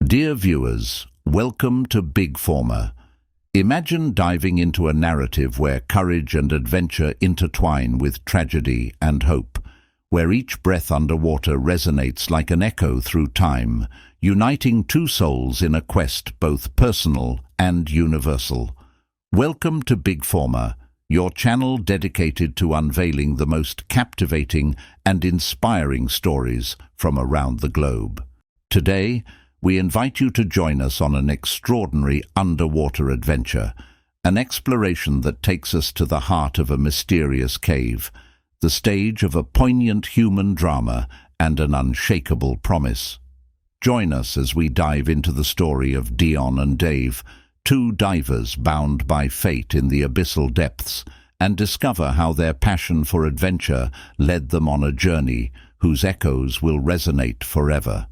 Dear viewers, welcome to Big Former. Imagine diving into a narrative where courage and adventure intertwine with tragedy and hope, where each breath underwater resonates like an echo through time, uniting two souls in a quest both personal and universal. Welcome to Big Former, your channel dedicated to unveiling the most captivating and inspiring stories from around the globe. Today, we invite you to join us on an extraordinary underwater adventure, an exploration that takes us to the heart of a mysterious cave, the stage of a poignant human drama and an unshakable promise. Join us as we dive into the story of Deon and Dave, two divers bound by fate in the abyssal depths, and discover how their passion for adventure led them on a journey whose echoes will resonate forever.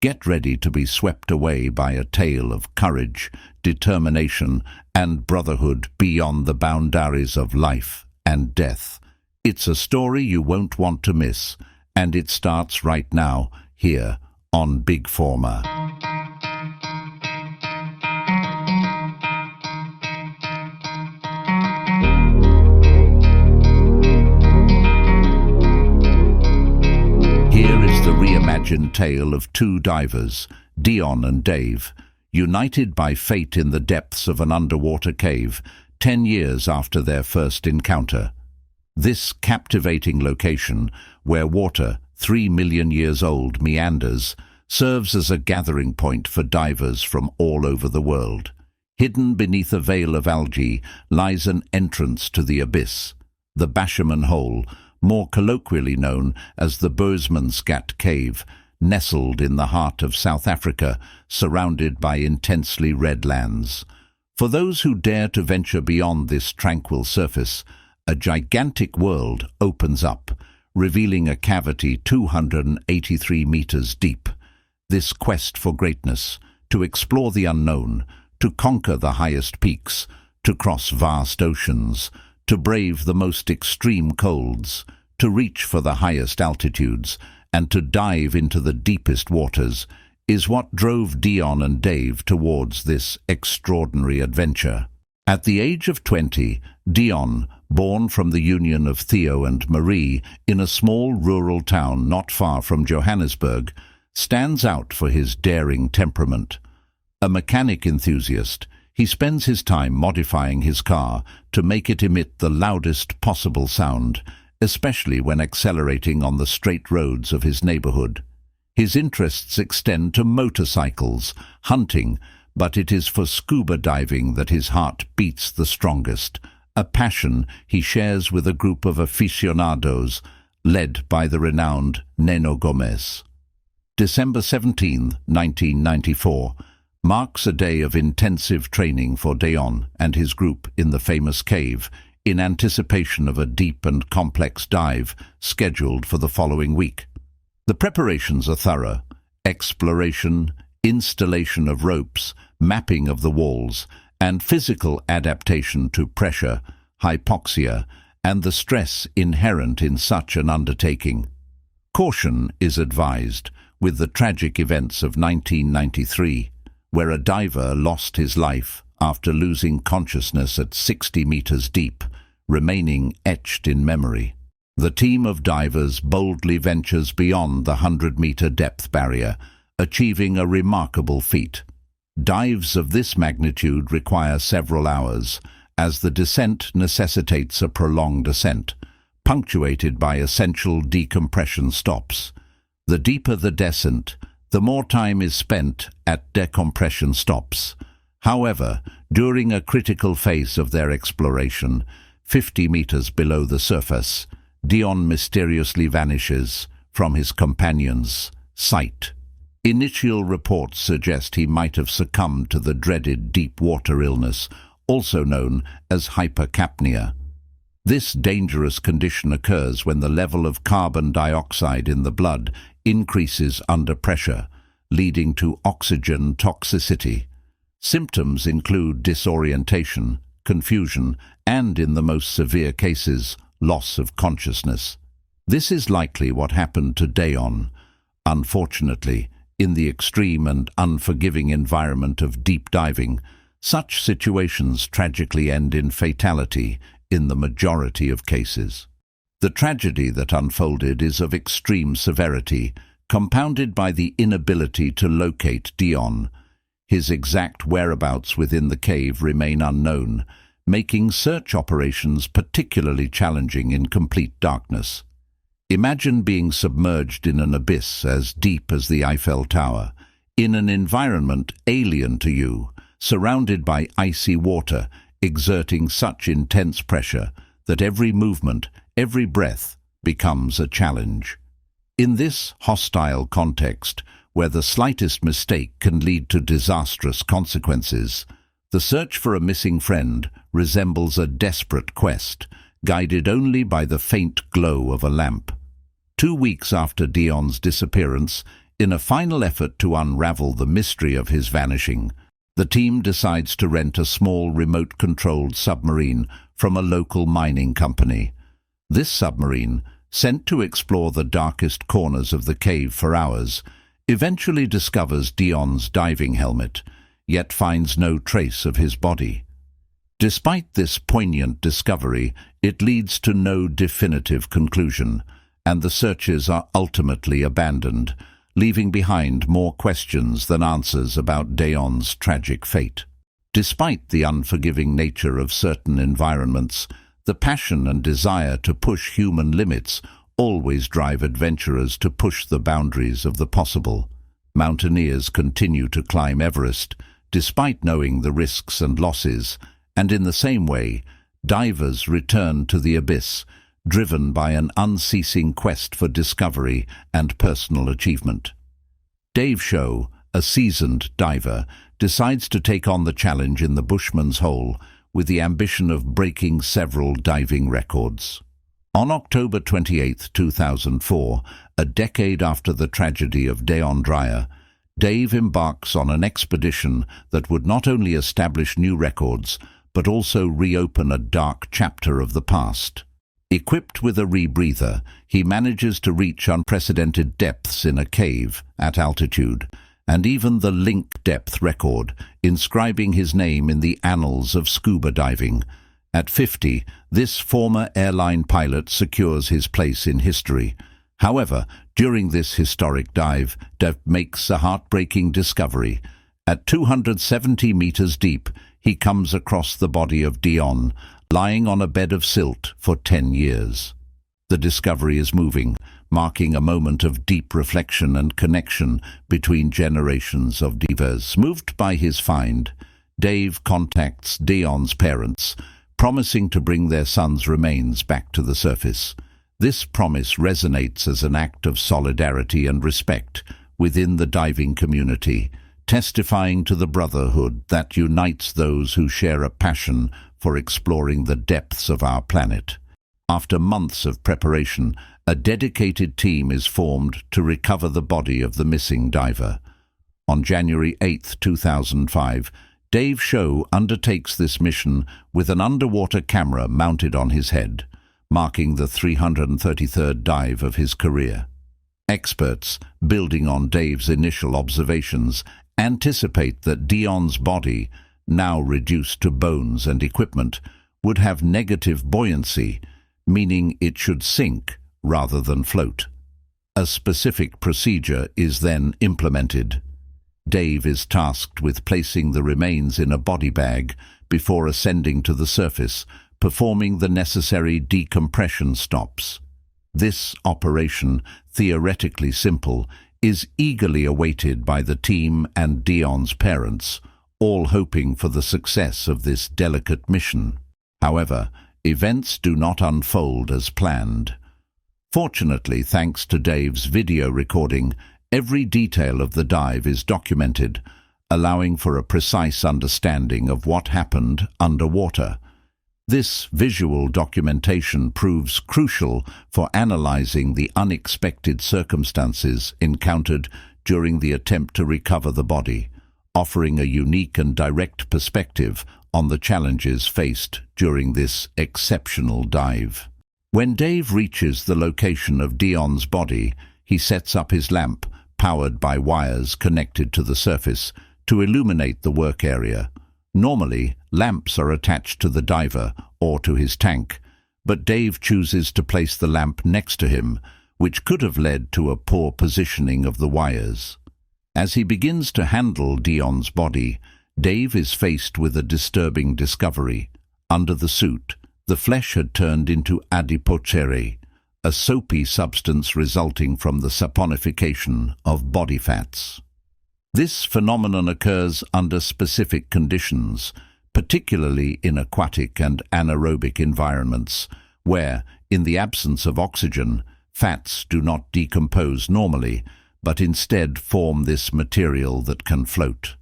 Get ready to be swept away by a tale of courage, determination, and brotherhood beyond the boundaries of life and death. It's a story you won't want to miss, and it starts right now, here on Big Former. The reimagined tale of two divers, Deon and Dave, united by fate in the depths of an underwater cave 10 years after their first encounter. This captivating location, where water, 3 million years old, meanders, serves as a gathering point for divers from all over the world. Hidden beneath a veil of algae lies an entrance to the abyss, the Boesmansgat Hole, more colloquially known as the Boesmansgat cave, nestled in the heart of South Africa, surrounded by intensely red lands. For those who dare to venture beyond this tranquil surface, a gigantic world opens up, revealing a cavity 283 meters deep. This quest for greatness, to explore the unknown, to conquer the highest peaks, to cross vast oceans, to brave the most extreme colds, to reach for the highest altitudes, and to dive into the deepest waters, is what drove Deon and Dave towards this extraordinary adventure. At the age of 20, Deon, born from the union of Theo and Marie in a small rural town not far from Johannesburg, stands out for his daring temperament. A mechanic enthusiast, he spends his time modifying his car to make it emit the loudest possible sound, especially when accelerating on the straight roads of his neighborhood. His interests extend to motorcycles, hunting, but it is for scuba diving that his heart beats the strongest, a passion he shares with a group of aficionados led by the renowned Neno Gomez. December 17, 1994, marks a day of intensive training for Deon and his group in the famous cave, in anticipation of a deep and complex dive scheduled for the following week. The preparations are thorough: exploration, installation of ropes, mapping of the walls, and physical adaptation to pressure, hypoxia, and the stress inherent in such an undertaking. Caution is advised, with the tragic events of 1993, where a diver lost his life after losing consciousness at 60 meters deep, remaining etched in memory. The team of divers boldly ventures beyond the 100-meter depth barrier, achieving a remarkable feat. Dives of this magnitude require several hours, as the descent necessitates a prolonged ascent, punctuated by essential decompression stops. The deeper the descent, the more time is spent at decompression stops. However, during a critical phase of their exploration, 50 meters below the surface, Deon mysteriously vanishes from his companions' sight. Initial reports suggest he might have succumbed to the dreaded deep water illness, also known as hypercapnia. This dangerous condition occurs when the level of carbon dioxide in the blood increases under pressure, leading to oxygen toxicity. Symptoms include disorientation, confusion, and, in the most severe cases, loss of consciousness. This is likely what happened to Deon. Unfortunately, In the extreme and unforgiving environment of deep diving, such situations tragically end in fatality in the majority of cases. The tragedy that unfolded is of extreme severity, compounded by the inability to locate Deon. His exact whereabouts within the cave remain unknown, making search operations particularly challenging in complete darkness. Imagine being submerged in an abyss as deep as the Eiffel Tower, in an environment alien to you, surrounded by icy water, exerting such intense pressure that every movement, every breath, becomes a challenge. In this hostile context, where the slightest mistake can lead to disastrous consequences, the search for a missing friend resembles a desperate quest, guided only by the faint glow of a lamp. 2 weeks after Deon's disappearance, in a final effort to unravel the mystery of his vanishing, the team decides to rent a small remote-controlled submarine from a local mining company. This submarine, sent to explore the darkest corners of the cave for hours, eventually discovers Deon's diving helmet, yet finds no trace of his body. Despite this poignant discovery, it leads to no definitive conclusion, and the searches are ultimately abandoned, leaving behind more questions than answers about Deon's tragic fate. Despite the unforgiving nature of certain environments, the passion and desire to push human limits always drive adventurers to push the boundaries of the possible. Mountaineers continue to climb Everest, despite knowing the risks and losses, and in the same way, divers return to the abyss, driven by an unceasing quest for discovery and personal achievement. Dave Show, a seasoned diver, decides to take on the challenge in the Bushman's Hole with the ambition of breaking several diving records. On October 28, 2004, a decade after the tragedy of Deon Dreyer, Dave embarks on an expedition that would not only establish new records, but also reopen a dark chapter of the past. Equipped with a rebreather, he manages to reach unprecedented depths in a cave at altitude, and even the link depth record, inscribing his name in the annals of scuba diving. At 50, this former airline pilot secures his place in history. However, during this historic dive, Dave makes a heartbreaking discovery. At 270 meters deep, he comes across the body of Deon, lying on a bed of silt for 10 years. The discovery is moving, marking a moment of deep reflection and connection between generations of divers. Moved by his find, Dave contacts Deon's parents, promising to bring their son's remains back to the surface. This promise resonates as an act of solidarity and respect within the diving community, testifying to the brotherhood that unites those who share a passion for exploring the depths of our planet. After months of preparation, a dedicated team is formed to recover the body of the missing diver. On January 8, 2005, Dave Show undertakes this mission with an underwater camera mounted on his head, marking the 333rd dive of his career. Experts, building on Dave's initial observations, anticipate that Deon's body, now reduced to bones and equipment, would have negative buoyancy, meaning it should sink rather than float. A specific procedure is then implemented. Dave is tasked with placing the remains in a body bag before ascending to the surface, performing the necessary decompression stops. This operation, theoretically simple, is eagerly awaited by the team and Deon's parents, all hoping for the success of this delicate mission. However, events do not unfold as planned. Fortunately, thanks to Dave's video recording, every detail of the dive is documented, allowing for a precise understanding of what happened underwater. This visual documentation proves crucial for analyzing the unexpected circumstances encountered during the attempt to recover the body, offering a unique and direct perspective on the challenges faced during this exceptional dive. When Dave reaches the location of Deon's body, he sets up his lamp, powered by wires connected to the surface, to illuminate the work area. Normally, lamps are attached to the diver or to his tank, but Dave chooses to place the lamp next to him, which could have led to a poor positioning of the wires. As he begins to handle Deon's body, Dave is faced with a disturbing discovery. Under the suit, the flesh had turned into adipocere, a soapy substance resulting from the saponification of body fats. This phenomenon occurs under specific conditions, particularly in aquatic and anaerobic environments, where, in the absence of oxygen, fats do not decompose normally, but instead form this material that can float.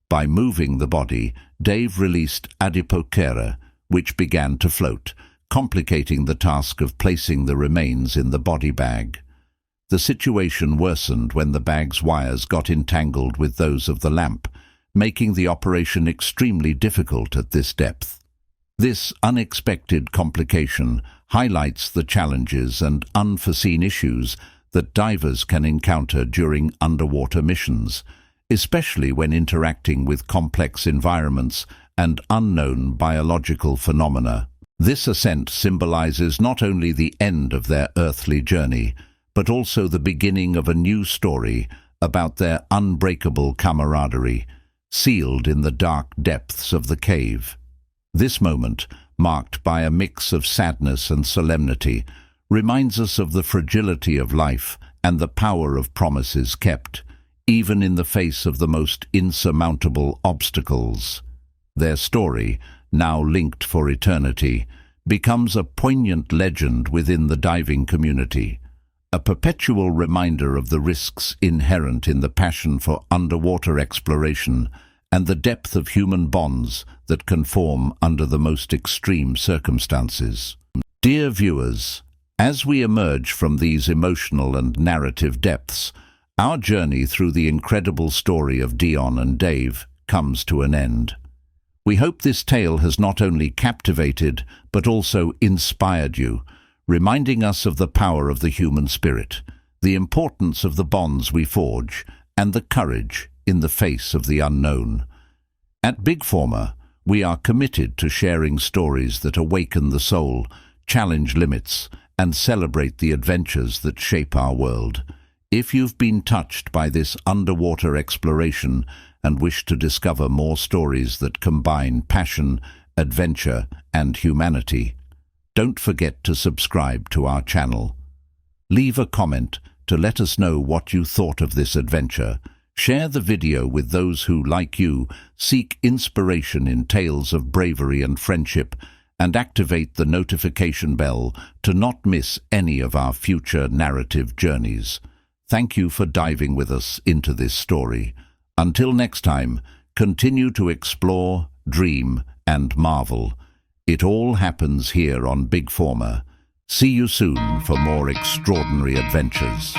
By moving the body, Dave released adipocere, which began to float, complicating the task of placing the remains in the body bag. The situation worsened when the bag's wires got entangled with those of the lamp, making the operation extremely difficult at this depth. This unexpected complication highlights the challenges and unforeseen issues that divers can encounter during underwater missions, especially when interacting with complex environments and unknown biological phenomena. This ascent symbolizes not only the end of their earthly journey, but also the beginning of a new story about their unbreakable camaraderie, sealed in the dark depths of the cave. This moment, marked by a mix of sadness and solemnity, reminds us of the fragility of life and the power of promises kept, even in the face of the most insurmountable obstacles. Their story, now linked for eternity, becomes a poignant legend within the diving community, a perpetual reminder of the risks inherent in the passion for underwater exploration and the depth of human bonds that can form under the most extreme circumstances. Dear viewers, as we emerge from these emotional and narrative depths, our journey through the incredible story of Deon and Dave comes to an end. We hope this tale has not only captivated but also inspired you, reminding us of the power of the human spirit, the importance of the bonds we forge, and the courage in the face of the unknown. At Bigformer, we are committed to sharing stories that awaken the soul, challenge limits, and celebrate the adventures that shape our world. If you've been touched by this underwater exploration and wish to discover more stories that combine passion, adventure, and humanity, don't forget to subscribe to our channel. Leave a comment to let us know what you thought of this adventure. Share the video with those who, like you, seek inspiration in tales of bravery and friendship, and activate the notification bell to not miss any of our future narrative journeys. Thank you for diving with us into this story. Until next time, continue to explore, dream, and marvel. It all happens here on Bigformer. See you soon for more extraordinary adventures.